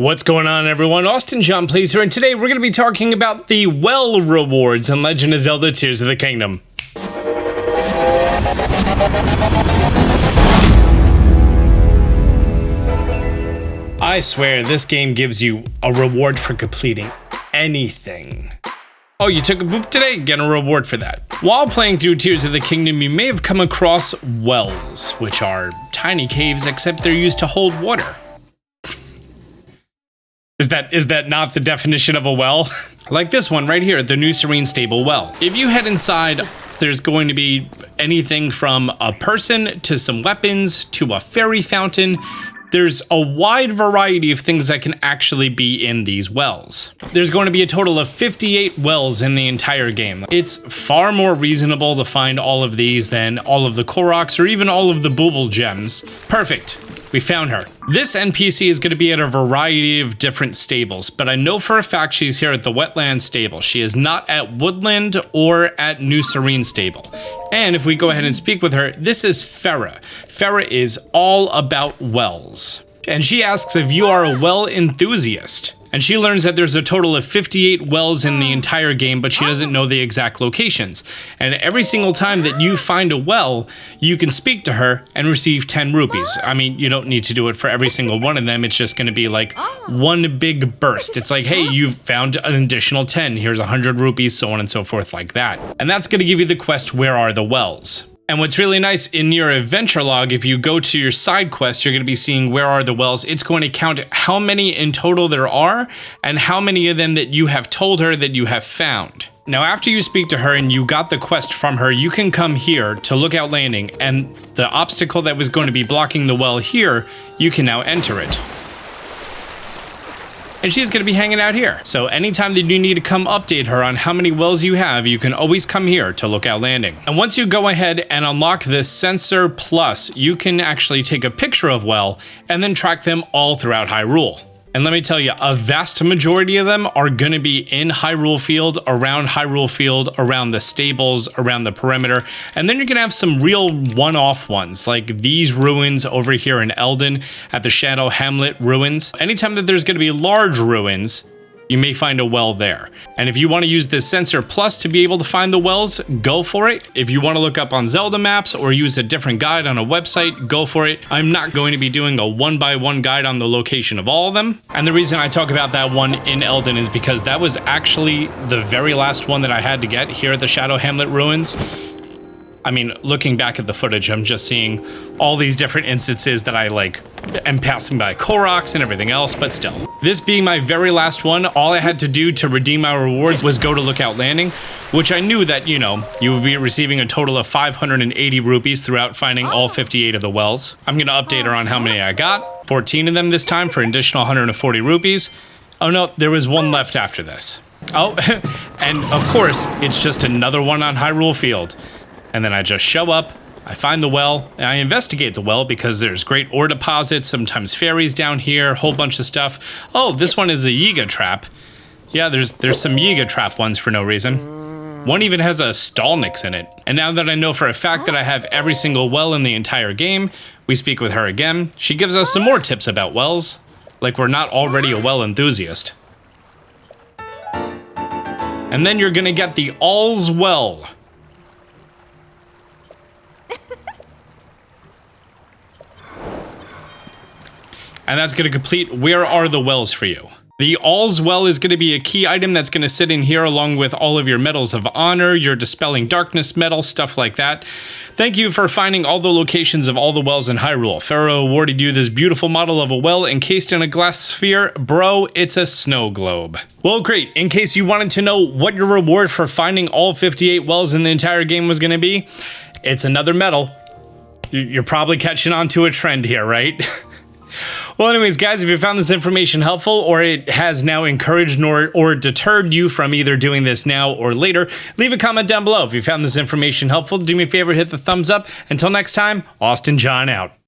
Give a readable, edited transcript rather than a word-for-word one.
What's going on, everyone? Austin John Plays here, and today we're going to be talking about the well rewards in Legend of Zelda Tears of the Kingdom. I swear, this game gives you a reward for completing anything. Oh, you took a poop today? Get a reward for that. While playing through Tears of the Kingdom, you may have come across wells, which are tiny caves, except they're used to hold water. Is that not the definition of a well? Like this one right here, the New Serene Stable Well. If you head inside, there's going to be anything from a person to some weapons to a fairy fountain. There's a wide variety of things that can actually be in these wells. There's going to be a total of 58 wells in the entire game. It's far more reasonable to find all of these than all of the Koroks or even all of the Booble gems. Perfect. We found her. This NPC is going to be at a variety of different stables, but I know for a fact she's here at the Wetland Stable. She is not at Woodland or at New Serene Stable. And if we go ahead and speak with her, this is Farah. Farah is all about wells. And she asks if you are a well enthusiast. And she learns that there's a total of 58 wells in the entire game, but she doesn't know the exact locations. And every single time that you find a well, you can speak to her and receive 10 rupees. I mean, you don't need to do it for every single one of them. It's just going to be like one big burst. It's like, hey, you've found an additional 10. Here's 100 rupees, so on and so forth like that. And that's going to give you the quest, Where Are the Wells? And what's really nice, in your adventure log, if you go to your side quest, you're going to be seeing Where Are the Wells. It's going to count how many in total there are and how many of them that you have told her that you have found. Now, after you speak to her and you got the quest from her, you can come here to Lookout Landing, and the obstacle that was going to be blocking the well here, you can now enter it. And she's going to be hanging out here. So anytime that you need to come update her on how many wells you have, you can always come here to Lookout Landing. And once you go ahead and unlock this Sensor Plus, you can actually take a picture of well and then track them all throughout Hyrule. And let me tell you, a vast majority of them are going to be in Hyrule Field, around the stables, around the perimeter. And then you're going to have some real one-off ones, like these ruins over here in Eldin at the Shadow Hamlet ruins. Anytime that there's going to be large ruins, you may find a well there. And if you want to use this Sensor Plus to be able to find the wells, go for it. If you want to look up on Zelda maps or use a different guide on a website, go for it. I'm not going to be doing a one-by-one guide on the location of all of them. And the reason I talk about that one in Eldin is because that was actually the very last one that I had to get here at the Shadow Hamlet ruins. I mean, looking back at the footage, I'm just seeing all these different instances that I am passing by Koroks and everything else, but still. This being my very last one, all I had to do to redeem my rewards was go to Lookout Landing, which I knew that, you would be receiving a total of 580 rupees throughout finding all 58 of the wells. I'm going to update her on how many I got. 14 of them this time for an additional 140 rupees. Oh no, there was one left after this. Oh, and of course, it's just another one on Hyrule Field. And then I just show up, I find the well, and I investigate the well because there's great ore deposits, sometimes fairies down here, a whole bunch of stuff. Oh, this one is a Yiga trap. Yeah, there's some Yiga trap ones for no reason. One even has a Stalnix in it. And now that I know for a fact that I have every single well in the entire game, we speak with her again. She gives us some more tips about wells, like we're not already a well enthusiast. And then you're gonna get the All's Well. And that's going to complete Where Are the Wells for you. The All's Well is going to be a key item that's going to sit in here along with all of your medals of honor, your Dispelling Darkness medal, stuff like that. Thank you for finding all the locations of all the wells in Hyrule. Pharaoh awarded you this beautiful model of a well encased in a glass sphere. Bro, it's a snow globe. Well, great. In case you wanted to know what your reward for finding all 58 wells in the entire game was going to be, it's another medal. You're probably catching on to a trend here, right? Well, anyways, guys, if you found this information helpful or it has now encouraged or deterred you from either doing this now or later, leave a comment down below. If you found this information helpful, do me a favor, hit the thumbs up. Until next time, Austin John out.